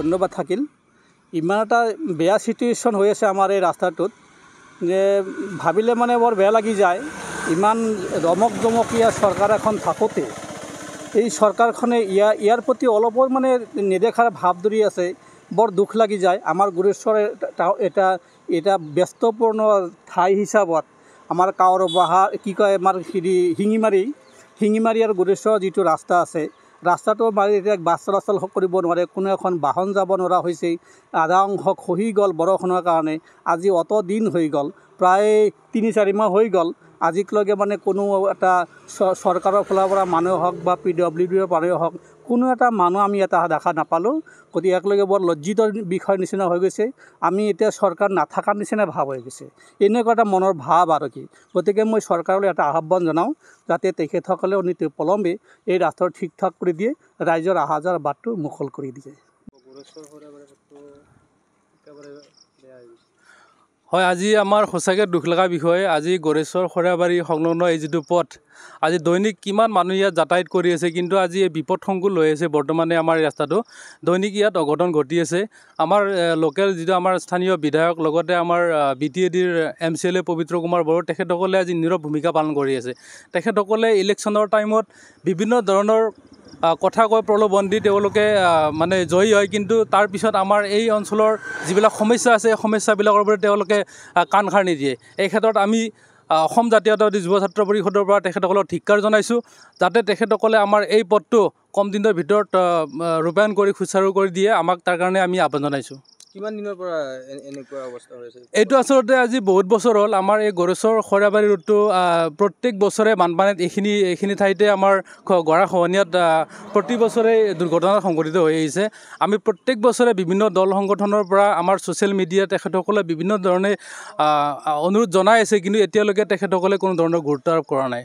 ধন্যবাদ থাকিল। ইমান এটা বেয়া চিটুৱেশ্যন হৈ আছে আমাৰ এই ৰাস্তাটোত যে ভাবিলে মানে বৰ বেয়া লাগি যায়। ইমান ৰমক জমকীয়া চৰকাৰ এখন থাকোঁতে এই চৰকাৰখনে ইয়াৰ প্ৰতি অলপো মানে নেদেখাৰ ভাৱ ধৰি আছে। বৰ দুখ লাগি যায়। আমাৰ গোৰেশ্বৰ এটা ব্যস্তপূৰ্ণ ঠাই হিচাপত আমাৰ কাৱৰ বাহা কি কয় আমাৰ শিঙিমাৰী আৰু গোৰেশ্বৰ যিটো ৰাস্তা আছে, ৰাস্তাটো মাৰি এতিয়া বাছ চলাচল কৰিব নোৱাৰে, কোনো এখন বাহন যাব নোৱাৰা হৈছে। আধা অংশ খহি গ'ল বৰষুণৰ কাৰণে। আজি অত দিন হৈ গ'ল, প্ৰায় ৩-৪ মাহ হৈ গ'ল। আজিলৈকে মানে কোনো এটা চৰকাৰৰ ফালৰ পৰা মানুহ হওক বা PWDৰ মানুহ হওক, কোনো এটা মানুহ আমি এটা দেখা নাপালোঁ। গতিকে একলগে বৰ লজ্জিত বিষয়ৰ নিচিনা হৈ গৈছে। আমি এতিয়া চৰকাৰ নাথাকাৰ নিচিনা ভাৱ হৈ গৈছে, এনেকুৱা এটা মনৰ ভাৱ আৰু কি। গতিকে মই চৰকাৰলৈ এটা আহ্বান জনাওঁ যাতে তেখেতসকলে অতি পলমে এই ৰাস্তাটো ঠিক ঠাক কৰি দিয়ে, ৰাইজৰ অহা যোৱাৰ বাটটো মুকল কৰি দিয়ে। হয়, আজি আমাৰ সঁচাকৈ দুখ লগা বিষয়। আজি গোৰেশ্বৰ খৰাবাৰী সংলগ্ন এই যিটো পথ, আজি দৈনিক কিমান মানুহ ইয়াত যাতায়াত কৰি আছে, কিন্তু আজি এই বিপদসংকুল হৈ আছে বৰ্তমানে আমাৰ ৰাস্তাটো। দৈনিক ইয়াত অঘটন ঘটি আছে। আমাৰ লোকেল যিটো আমাৰ স্থানীয় বিধায়ক, লগতে আমাৰ BTADৰ MCLA পবিত্ৰ কুমাৰ বড়ো, তেখেতসকলে আজি নীৰৱ ভূমিকা পালন কৰি আছে। তেখেতসকলে ইলেকশ্যনৰ টাইমত বিভিন্ন ধৰণৰ কথা কৈ প্ৰলোভন দি তেওঁলোকে মানে জয়ী হয়, কিন্তু তাৰপিছত আমাৰ এই অঞ্চলৰ যিবিলাক সমস্যা আছে, এই সমস্যাবিলাকৰ ওপৰত তেওঁলোকে কাণ সাৰ নিদিয়ে। এই ক্ষেত্ৰত আমি অসম জাতীয়তাবাদী যুৱ ছাত্ৰ পৰিষদৰ পৰা তেখেতসকলক ধিক্কাৰ জনাইছোঁ, যাতে তেখেতসকলে আমাৰ এই পথটো কম দিনৰ ভিতৰত ৰূপায়ণ কৰি সুচাৰু কৰি দিয়ে। আমাক তাৰ কাৰণে আমি আহ্বান জনাইছোঁ। কিমান দিনৰ পৰা এনেকুৱা অৱস্থা হৈ আছে? এইটো আচলতে আজি বহুত বছৰ হ'ল। আমাৰ এই গোৰেশ্বৰ খৰাবাৰী ৰোডটো প্ৰত্যেক বছৰে বানপানীত এইখিনি ঠাইতে আমাৰ গৰাখহনীয়াত প্ৰতি বছৰে দুৰ্ঘটনা সংঘটিত হৈ আহিছে। আমি প্ৰত্যেক বছৰে বিভিন্ন দল সংগঠনৰ পৰা আমাৰ ছ'চিয়েল মিডিয়াত তেখেতসকলে বিভিন্ন ধৰণে অনুৰোধ জনাই আছে, কিন্তু এতিয়ালৈকে তেখেতসকলে কোনো ধৰণৰ গুৰুত্ব আৰোপ কৰা নাই।